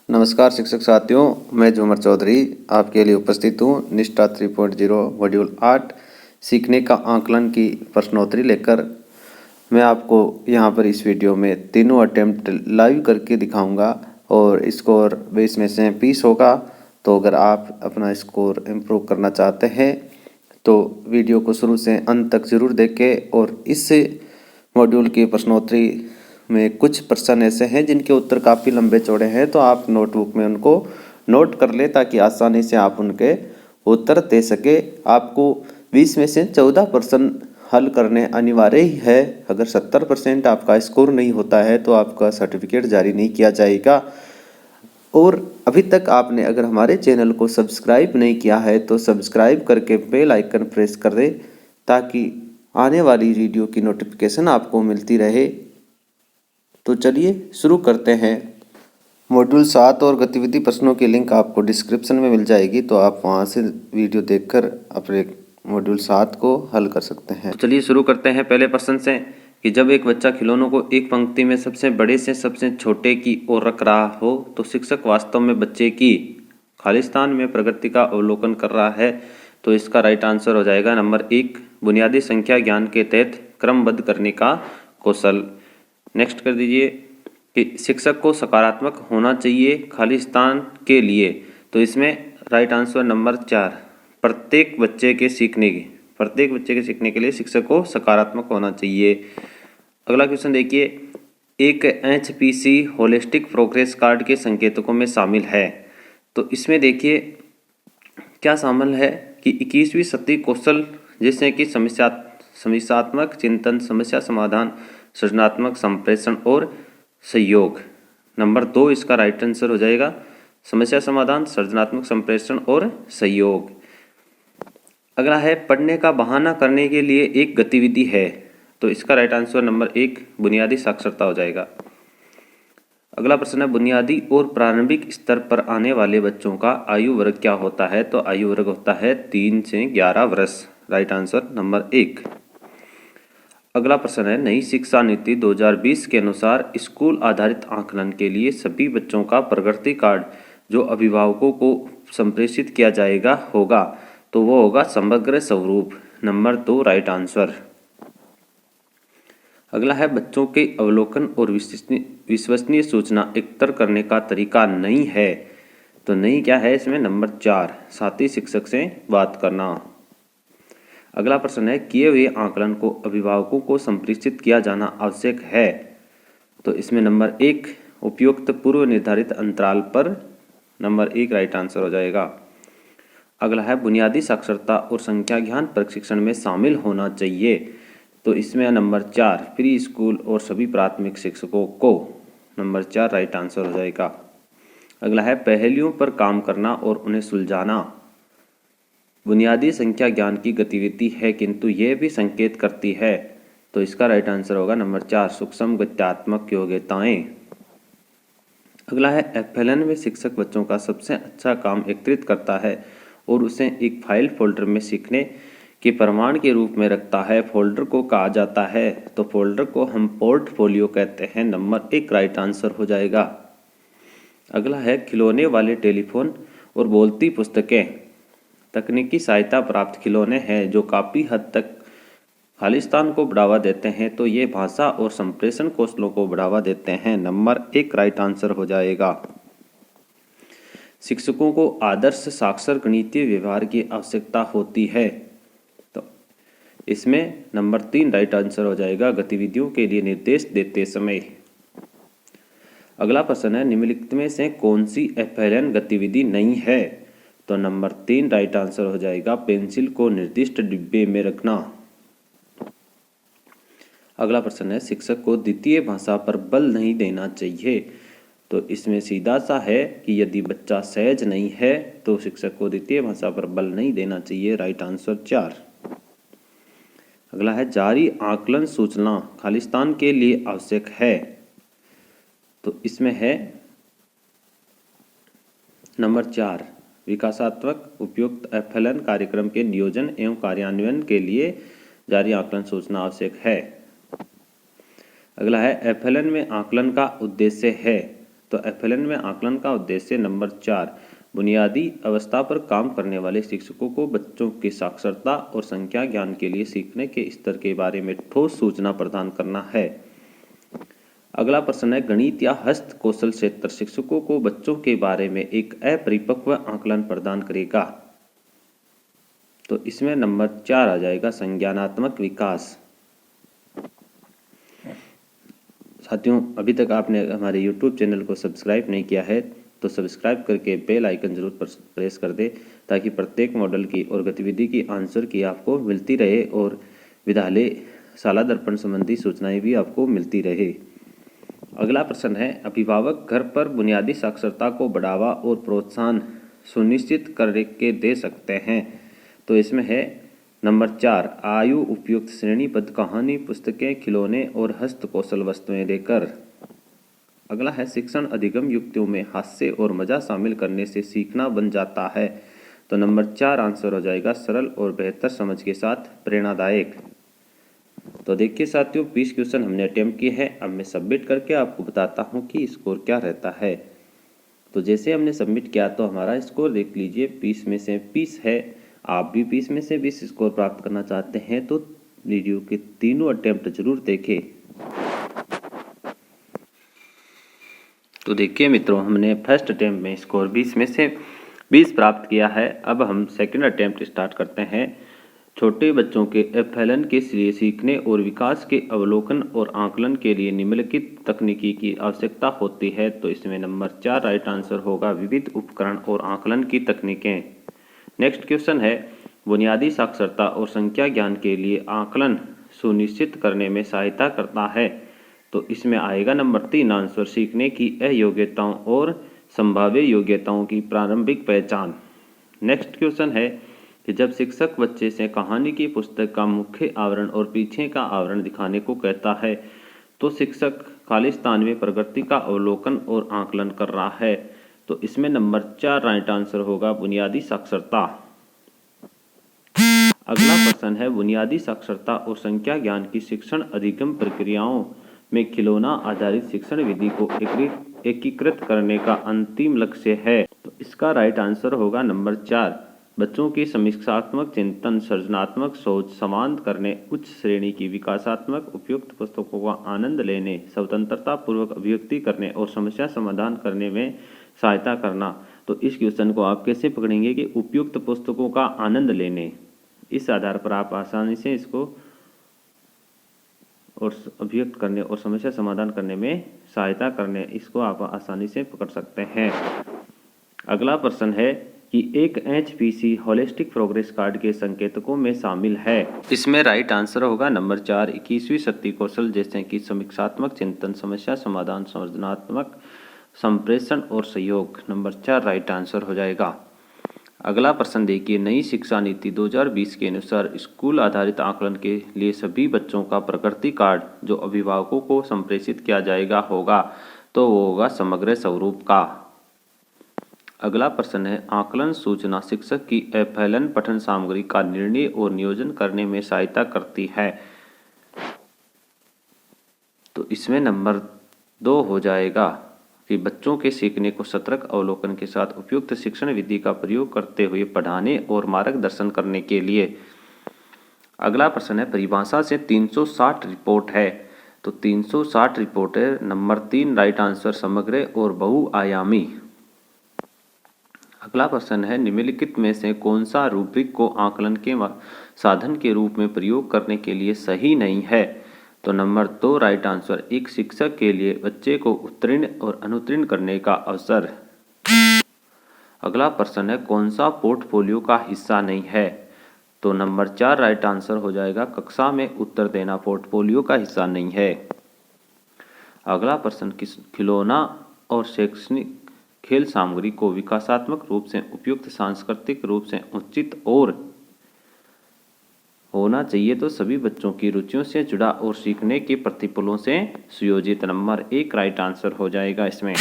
नमस्कार शिक्षक साथियों, मैं झूमर चौधरी आपके लिए उपस्थित हूँ निष्ठा 3.0 मॉड्यूल 8 सीखने का आकलन की प्रश्नोत्तरी लेकर। मैं आपको यहाँ पर इस वीडियो में तीनों अटेम्प्ट लाइव करके दिखाऊंगा और स्कोर 20 में से 20 होगा। तो अगर आप अपना स्कोर इम्प्रूव करना चाहते हैं तो वीडियो को शुरू से अंत तक ज़रूर देखें। और इस मॉड्यूल की प्रश्नोत्तरी में कुछ प्रश्न ऐसे हैं जिनके उत्तर काफ़ी लंबे चौड़े हैं, तो आप नोटबुक में उनको नोट कर लें ताकि आसानी से आप उनके उत्तर दे सके। आपको 20 में से 14 प्रश्न हल करने अनिवार्य ही है। अगर 70% आपका स्कोर नहीं होता है तो आपका सर्टिफिकेट जारी नहीं किया जाएगा। और अभी तक आपने अगर हमारे चैनल को सब्सक्राइब नहीं किया है तो सब्सक्राइब करके बेल आइकन प्रेस कर दें ताकि आने वाली वीडियो की नोटिफिकेशन आपको मिलती रहे। तो चलिए शुरू करते हैं। मॉड्यूल 7 और गतिविधि प्रश्नों की लिंक आपको डिस्क्रिप्शन में मिल जाएगी, तो आप वहां से वीडियो देखकर अपने मॉड्यूल 7 को हल कर सकते हैं। तो चलिए शुरू करते हैं पहले प्रश्न से कि जब एक बच्चा खिलौनों को एक पंक्ति में सबसे बड़े से सबसे छोटे की ओर रख रहा हो तो शिक्षक वास्तव में बच्चे की खालिस्तान में प्रगति का अवलोकन कर रहा है। तो इसका राइट आंसर हो जाएगा नंबर 1, बुनियादी संख्या ज्ञान के तहत क्रमबद्ध करने का कौशल। नेक्स्ट कर दीजिए कि शिक्षक को सकारात्मक होना चाहिए खालिस्तान के लिए। तो इसमें राइट आंसर नंबर 4, प्रत्येक बच्चे के सीखने के लिए शिक्षक को सकारात्मक होना चाहिए। अगला क्वेश्चन देखिए, एक HPC होलिस्टिक प्रोग्रेस कार्ड के संकेतकों में शामिल है। तो इसमें देखिए क्या शामिल है कि 21वीं सदी कौशल जिससे कि समस्यात्मक चिंतन, समस्या समाधान, सृजनात्मक संप्रेषण और सहयोग। नंबर 2 इसका राइट आंसर हो जाएगा, समस्या समाधान, सृजनात्मक संप्रेषण और सहयोग। अगला है पढ़ने का बहाना करने के लिए एक गतिविधि है। तो इसका राइट आंसर नंबर 1, बुनियादी साक्षरता हो जाएगा। अगला प्रश्न है, बुनियादी और प्रारंभिक स्तर पर आने वाले बच्चों का आयु वर्ग क्या होता है। तो आयु वर्ग होता है 3 से 11 वर्ष। Right answer number 1। अगला प्रश्न है, नई शिक्षा नीति 2020 के अनुसार स्कूल आधारित आकलन के लिए सभी बच्चों का प्रगति कार्ड जो अभिभावकों को संप्रेषित किया जाएगा होगा, तो वो होगा समग्र स्वरूप। Number 2 right answer. अगला है, बच्चों के अवलोकन और विश्वसनीय सूचना एकत्र करने का तरीका नहीं है। तो नहीं क्या है इसमें, नंबर 4, साथी शिक्षक से बात करना। अगला प्रश्न है, किए हुए आकलन को अभिभावकों को संप्रेषित किया जाना आवश्यक है। तो इसमें नंबर 1, उपयुक्त पूर्व निर्धारित अंतराल पर। नंबर 1 राइट आंसर हो जाएगा। अगला है, बुनियादी साक्षरता और संख्या ज्ञान प्रशिक्षण में शामिल होना चाहिए। तो इसमें नंबर 4, प्री स्कूल और सभी प्राथमिक शिक्षकों को। नंबर 4 राइट आंसर हो जाएगा। अगला है, पहेलियों पर काम करना और उन्हें सुलझाना बुनियादी संख्या ज्ञान की गतिविधि है, किंतु यह भी संकेत करती है। तो इसका राइट आंसर होगा नंबर 4, सूक्ष्म गत्यात्मक योग्यताएं। अगला है, FLN में शिक्षक बच्चों का सबसे अच्छा काम एकत्रित करता है और उसे एक फाइल फोल्डर में सीखने के प्रमाण के रूप में रखता है। फोल्डर को कहा जाता है, तो फोल्डर को हम पोर्टफोलियो कहते हैं। नंबर 1 राइट आंसर हो जाएगा। अगला है, खिलौने वाले टेलीफोन और बोलती पुस्तकें तकनीकी सहायता प्राप्त खिलौने हैं जो काफ़ी हद तक खालिस्तान को बढ़ावा देते हैं। तो ये भाषा और संप्रेषण कौशलों को बढ़ावा देते हैं। नंबर 1 राइट आंसर हो जाएगा। शिक्षकों को आदर्श साक्षर गणितीय व्यवहार की आवश्यकता होती है। तो इसमें नंबर 3 राइट आंसर हो जाएगा, गतिविधियों के लिए निर्देश देते समय। अगला प्रश्न है, निम्नलिखित में से कौन सी FLN गतिविधि नहीं है। तो नंबर 3 राइट आंसर हो जाएगा, पेंसिल को निर्दिष्ट डिब्बे में रखना। अगला प्रश्न है, शिक्षक को द्वितीय भाषा पर बल नहीं देना चाहिए। तो इसमें सीधा सा है कि यदि बच्चा सहज नहीं है तो शिक्षक को द्वितीय भाषा पर बल नहीं देना चाहिए। Right answer 4। अगला है, जारी आकलन सूचना खालिस्तान के लिए आवश्यक है। तो इसमें है नंबर 4, विकासात्मक उपयुक्त FLN कार्यक्रम के नियोजन एवं कार्यान्वयन के लिए जारी आकलन सूचना आवश्यक है। अगला है, FLN में आकलन का उद्देश्य है। तो FLN में आकलन का उद्देश्य नंबर 4, बुनियादी अवस्था पर काम करने वाले शिक्षकों को बच्चों की साक्षरता और संख्या ज्ञान के लिए सीखने के स्तर के बारे में ठोस सूचना प्रदान करना है। अगला प्रश्न है, गणित या हस्त कौशल क्षेत्र शिक्षकों को बच्चों के बारे में एक अपरिपक्व आकलन प्रदान करेगा। तो इसमें नंबर 4 आ जाएगा, संज्ञानात्मक विकास। साथियों, अभी तक आपने हमारे YouTube चैनल को सब्सक्राइब नहीं किया है तो सब्सक्राइब करके बेल आइकन जरूर प्रेस कर दे, ताकि प्रत्येक मॉडल की और गतिविधि की आंसर की आपको मिलती रहे और विद्यालय शाला दर्पण संबंधी सूचनाएं भी आपको मिलती रहे। अगला प्रश्न है, अभिभावक घर पर बुनियादी साक्षरता को बढ़ावा और प्रोत्साहन सुनिश्चित करके दे सकते हैं। तो इसमें है नंबर 4, आयु उपयुक्त श्रेणीबद्ध कहानी, पुस्तकें, खिलौने और हस्तकौशल वस्तुएं देकर। अगला है, शिक्षण अधिगम युक्तियों में हास्य और मजा शामिल करने से सीखना बन जाता है। तो नंबर 4 आंसर हो जाएगा, सरल और बेहतर समझ के साथ प्रेरणादायक। तो देखिए साथियों, 20 क्वेश्चन हमने अटेम्प्ट किए हैं। अब मैं सबमिट करके आपको बताता हूँ कि स्कोर क्या रहता है। तो जैसे हमने सबमिट किया तो हमारा स्कोर देख लीजिए, 20 में से 20 है। आप भी 20 में से 20 स्कोर प्राप्त करना चाहते हैं तो वीडियो के तीनों अटेम्प्ट जरूर देखें। तो देखिए मित्रों, हमने फर्स्ट अटेम्प्ट में स्कोर 20 में से 20 प्राप्त किया है। अब हम सेकंड अटेम्प्ट स्टार्ट करते हैं। छोटे बच्चों के FLN के लिए सीखने और विकास के अवलोकन और आकलन के लिए निम्नलिखित तकनीकी की आवश्यकता होती है। तो इसमें नंबर 4 राइट आंसर होगा, विविध उपकरण और आकलन की तकनीकें। नेक्स्ट क्वेश्चन है, बुनियादी साक्षरता और संख्या ज्ञान के लिए आकलन सुनिश्चित करने में सहायता करता है। तो इसमें आएगा नंबर 3 आंसर, सीखने की अयोग्यताओं और संभाव्य योग्यताओं की प्रारंभिक पहचान। नेक्स्ट क्वेश्चन है कि जब शिक्षक बच्चे से कहानी की पुस्तक का मुख्य आवरण और पीछे का आवरण दिखाने को कहता है तो शिक्षक खालिस्तान में प्रगति का अवलोकन और आकलन कर रहा है। तो इसमें नंबर 4 राइट आंसर होगा, बुनियादी साक्षरता। अगला प्रश्न है, बुनियादी साक्षरता और संख्या ज्ञान की शिक्षण अधिगम प्रक्रियाओं में खिलौना आधारित शिक्षण विधि को एकीकृत करने का अंतिम लक्ष्य है। तो इसका राइट आंसर होगा नंबर 4, बच्चों की समीक्षात्मक चिंतन, सृजनात्मक सोच, संवाद करने, उच्च श्रेणी की विकासात्मक उपयुक्त पुस्तकों का आनंद लेने, स्वतंत्रता पूर्वक अभिव्यक्ति करने और समस्या समाधान करने में सहायता करना। तो इस क्वेश्चन को आप कैसे पकड़ेंगे कि उपयुक्त पुस्तकों का आनंद लेने, इस आधार पर आप आसानी से इसको और अभिव्यक्त करने और समस्या समाधान करने में सहायता करने, इसको आप आसानी से पकड़ सकते हैं। अगला प्रश्न है कि एक HPC होलिस्टिक प्रोग्रेस कार्ड के संकेतकों में शामिल है। इसमें राइट आंसर होगा नंबर 4, 21वीं शक्ति कौशल जैसे कि समीक्षात्मक चिंतन, समस्या समाधान, सृजनात्मक संप्रेषण और सहयोग। नंबर 4 राइट आंसर हो जाएगा। अगला प्रश्न देखिए, नई शिक्षा नीति 2020 के अनुसार स्कूल आधारित आकलन के लिए सभी बच्चों का प्रगति कार्ड जो अभिभावकों को संप्रेषित किया जाएगा होगा, तो वो होगा समग्र स्वरूप का। अगला प्रश्न है, आकलन सूचना शिक्षक की FLN पठन सामग्री का निर्णय और नियोजन करने में सहायता करती है। तो इसमें नंबर 2 हो जाएगा कि बच्चों के सीखने को सतर्क अवलोकन के साथ उपयुक्त शिक्षण विधि का प्रयोग करते हुए पढ़ाने और मार्गदर्शन करने के लिए। अगला प्रश्न है, परिभाषा से 360 रिपोर्ट है। तो 360 रिपोर्ट है, नंबर 3 राइट आंसर, समग्र और बहुआयामी। अगला प्रश्न है, निम्नलिखित में से कौन सा रूब्रिक को आकलन के साधन के रूप में प्रयोग करने के लिए सही नहीं है। तो नंबर 2 राइट आंसर, एक शिक्षक के लिए बच्चे को उत्तीर्ण और अनुत्तीर्ण करने का अवसर। अगला प्रश्न है, कौन सा पोर्टफोलियो का हिस्सा नहीं है। तो नंबर 4 राइट आंसर हो जाएगा, कक्षा में उत्तर देना पोर्टफोलियो का हिस्सा नहीं है। अगला प्रश्न, खिलौना और शैक्षणिक खेल सामग्री को विकासात्मक रूप से उपयुक्त, सांस्कृतिक रूप से उचित और होना चाहिए तो सभी बच्चों की रुचियों से जुड़ा और सीखने के प्रतिफलों से सुयोजित। नंबर 1 राइट आंसर हो जाएगा इसमें।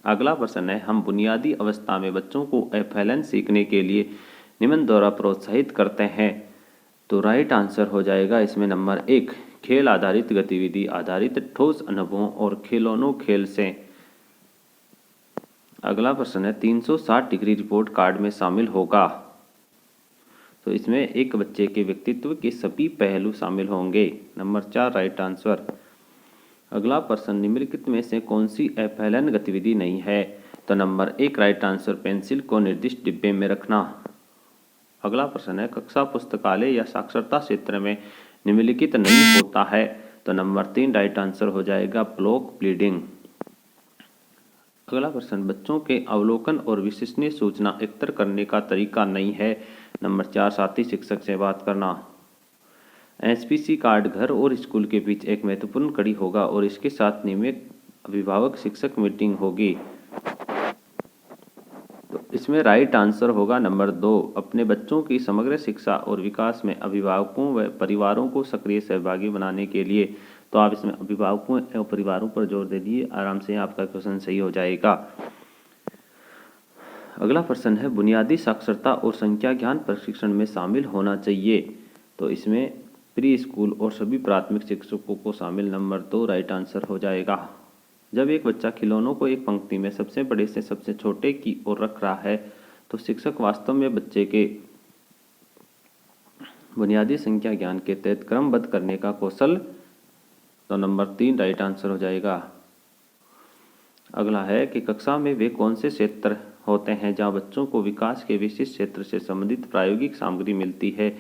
अगला प्रश्न है, हम बुनियादी अवस्था में बच्चों को FLN सीखने के लिए निम्न द्वारा प्रोत्साहित करते हैं। तो राइट आंसर हो जाएगा इसमें नंबर 1, खेल आधारित गतिविधि आधारित ठोस अनुभवों और खिलौनों खेल से। अगला प्रश्न है 360 डिग्री रिपोर्ट कार्ड में शामिल होगा। तो इसमें एक बच्चे के व्यक्तित्व के सभी पहलू शामिल होंगे। Number 4 right answer. अगला प्रश्न निम्नलिखित में से कौन सी एफएलएन गतिविधि नहीं है। तो नंबर 1 राइट आंसर पेंसिल को निर्दिष्ट डिब्बे में रखना। अगला प्रश्न है कक्षा पुस्तकालय या साक्षरता क्षेत्र में निम्नलिखित नहीं होता है। तो नंबर 3 राइट आंसर हो जाएगा ब्लॉक ब्लीडिंग। अगला प्रश्न बच्चों के अवलोकन और विश्वसनीय सूचना एकत्र करने का तरीका नहीं है। नंबर 4 साथी शिक्षक से बात करना। एसपीसी कार्ड घर और स्कूल के बीच एक महत्वपूर्ण कड़ी होगा और इसके साथ नियमित अभिभावक शिक्षक मीटिंग होगी। तो इसमें राइट आंसर होगा नंबर 2 अपने बच्चों की समग्र शिक्षा और विकास में अभिभावकों व परिवारों को सक्रिय सहभागी बनाने के लिए। तो आप इसमें अभिभावकों एवं परिवारों पर जोर दे दिए, आराम से आपका क्वेश्चन सही हो जाएगा। अगला प्रश्न है बुनियादी साक्षरता और संख्या ज्ञान प्रशिक्षण में शामिल होना चाहिए। तो इसमें प्री स्कूल और सभी प्राथमिक शिक्षकों को शामिल। नंबर 2 राइट आंसर हो जाएगा। जब एक बच्चा खिलौनों को एक पंक्ति में सबसे बड़े से सबसे छोटे की ओर रख रहा है तो शिक्षक वास्तव में बच्चे के बुनियादी संख्या ज्ञान के तहत क्रमबद्ध करने का कौशल। तो नंबर 3 राइट आंसर हो जाएगा। अगला है कि कक्षा में वे कौन से क्षेत्र होते हैं जहां बच्चों को विकास के विशिष्ट क्षेत्र से संबंधित प्रायोगिक सामग्री मिलती है।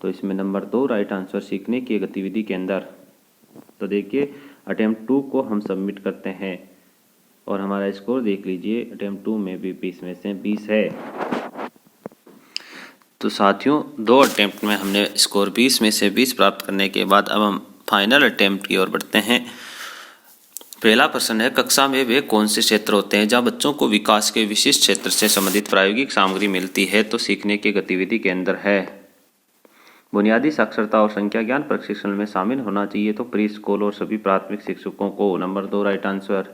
तो इसमें नंबर 2 राइट आंसर सीखने की गतिविधि के अंदर। तो देखिए अटेम्प्ट 2 को हम सबमिट करते हैं और हमारा स्कोर देख लीजिए। अटेम्प्ट 2 में भी 20 में से 20 है। तो साथियों 2 अटेम्प्ट में हमने स्कोर 20 में से 20 प्राप्त करने के बाद अब हम फाइनल अटेम्प्ट की ओर बढ़ते हैं। पहला प्रश्न है कक्षा में वे कौन से क्षेत्र होते हैं जहां बच्चों को विकास के विशिष्ट क्षेत्र से संबंधित प्रायोगिक सामग्री मिलती है। तो सीखने की गतिविधि के अंदर है बुनियादी साक्षरता और संख्या ज्ञान प्रशिक्षण में शामिल होना चाहिए। तो प्री स्कूल और सभी प्राथमिक शिक्षकों को। Number 2 right answer.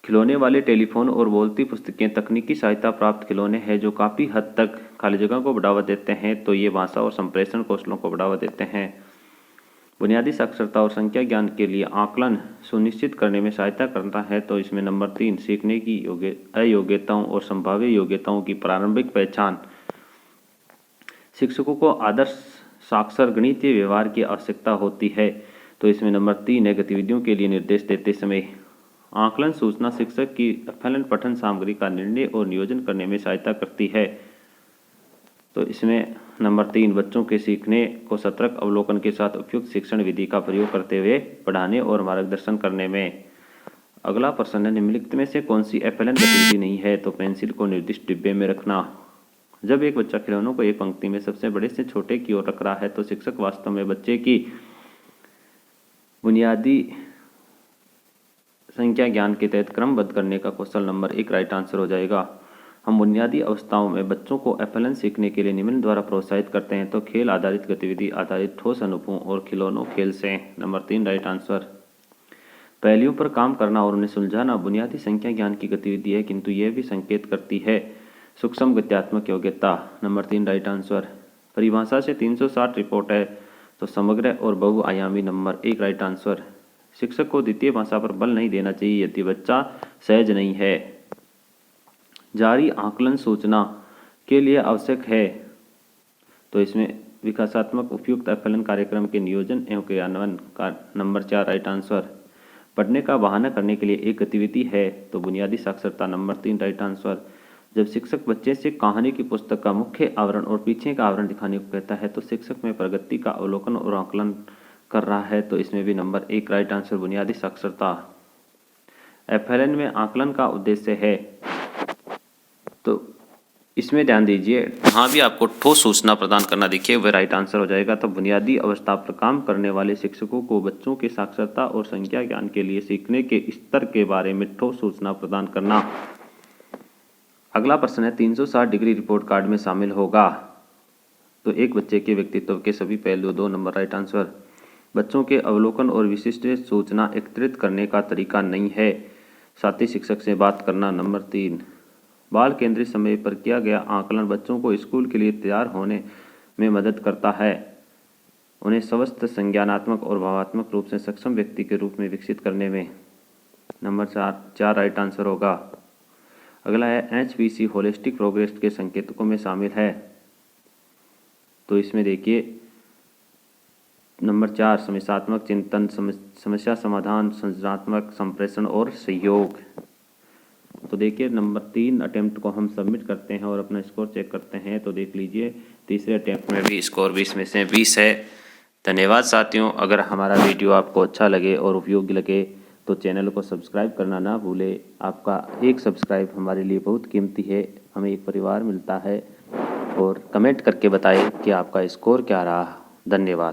खिलौने वाले टेलीफोन और बोलती पुस्तकें तकनीकी सहायता प्राप्त खिलौने हैं जो काफ़ी हद तक खाली जगह को बढ़ावा देते हैं। तो ये भाषा और संप्रेषण कौशलों को बढ़ावा देते हैं। बुनियादी साक्षरता और संख्या ज्ञान के लिए आकलन सुनिश्चित करने में सहायता करता है। तो इसमें नंबर 3 सीखने की अयोग्यताओं और संभाव्य योग्यताओं की प्रारंभिक पहचान। शिक्षकों को आदर्श साक्षर गणितीय व्यवहार की आवश्यकता होती है। तो इसमें नंबर 3 है गतिविधियों के लिए निर्देश देते समय आकलन सूचना शिक्षक की एफएलएन पठन सामग्री का निर्णय और नियोजन करने में सहायता करती है। तो इसमें नंबर 3 बच्चों के सीखने को सतर्क अवलोकन के साथ उपयुक्त शिक्षण विधि का प्रयोग करते हुए पढ़ाने और मार्गदर्शन करने में। अगला प्रश्न है निम्नलिखित में से कौन सी एफएलएन गतिविधि नहीं है। तो पेंसिल को निर्दिष्ट डिब्बे में रखना। जब एक बच्चा खिलौनों को एक पंक्ति में सबसे बड़े से छोटे की ओर रख रहा है तो शिक्षक वास्तव में बच्चे की बुनियादी संख्या ज्ञान के तहत क्रमबद्ध करने का कौशल। नंबर 1 राइट आंसर हो जाएगा। हम बुनियादी अवस्थाओं में बच्चों को एफएलएन सीखने के लिए निम्न द्वारा प्रोत्साहित करते हैं। तो खेल आधारित गतिविधि आधारित ठोस अनुभवों और खिलौनों खेल से। Number 3 right answer. पहेलियों पर काम करना और उन्हें सुलझाना बुनियादी संख्या ज्ञान की गतिविधि है किंतु यह भी संकेत करती है सूक्ष्म गत्यात्मक योग्यता। Number 3 right answer. परिभाषा से 360 रिपोर्ट है तो समग्र और बहुआयामी। Number 1 right answer. शिक्षक को द्वितीय भाषा पर बल नहीं देना चाहिए यदि बच्चा सहज नहीं है। जारी आकलन सूचना के लिए आवश्यक है। तो इसमें विकासात्मक उपयुक्त एफएलएन कार्यक्रम के नियोजन एवं क्रियान्वयन का। Number 4 right answer. पढ़ने का बहाना करने के लिए एक गतिविधि है तो बुनियादी साक्षरता। Number 3 right answer. जब शिक्षक बच्चे से कहानी की पुस्तक का मुख्य आवरण और पीछे का आवरण दिखाने को कहता है तो शिक्षक में प्रगति का अवलोकन और आकलन कर रहा है। तो इसमें भी नंबर 1 राइट आंसर बुनियादी साक्षरता। एफएलएन में आकलन का उद्देश्य है। तो इसमें ध्यान दीजिए हाँ भी आपको ठोस सूचना प्रदान करना देखिए वह राइट आंसर हो जाएगा। तो बुनियादी अवस्था पर काम करने वाले शिक्षकों को बच्चों के साक्षरता और संख्या ज्ञान के लिए सीखने के स्तर के बारे में ठोस सूचना प्रदान करना। अगला प्रश्न है 360 डिग्री रिपोर्ट कार्ड में शामिल होगा। तो एक बच्चे के व्यक्तित्व के सभी पहलू। 2 नंबर राइट आंसर। बच्चों के अवलोकन और विशिष्ट सूचना एकत्रित करने का तरीका नहीं है साथी शिक्षक से बात करना। नंबर 3 बाल केंद्रित समय पर किया गया आकलन बच्चों को स्कूल के लिए तैयार होने में मदद करता है, उन्हें स्वस्थ संज्ञानात्मक और भावात्मक रूप से सक्षम व्यक्ति के रूप में विकसित करने में। नंबर 4 राइट आंसर होगा। अगला है HPC होलिस्टिक प्रोग्रेस के संकेतकों में शामिल है। तो इसमें देखिए नंबर 4 समस्यात्मक चिंतन, समस्या समाधान, संरचनात्मक संप्रेषण और सहयोग। तो देखिए नंबर 3 अटेम्प्ट को हम सबमिट करते हैं और अपना स्कोर चेक करते हैं। तो देख लीजिए तीसरे अटेम्प्ट में भी स्कोर 20 में से 20 है। धन्यवाद साथियों। अगर हमारा वीडियो आपको अच्छा लगे और उपयोगी लगे तो चैनल को सब्सक्राइब करना ना भूलें। आपका एक सब्सक्राइब हमारे लिए बहुत कीमती है, हमें एक परिवार मिलता है। और कमेंट करके बताएं कि आपका स्कोर क्या रहा। धन्यवाद।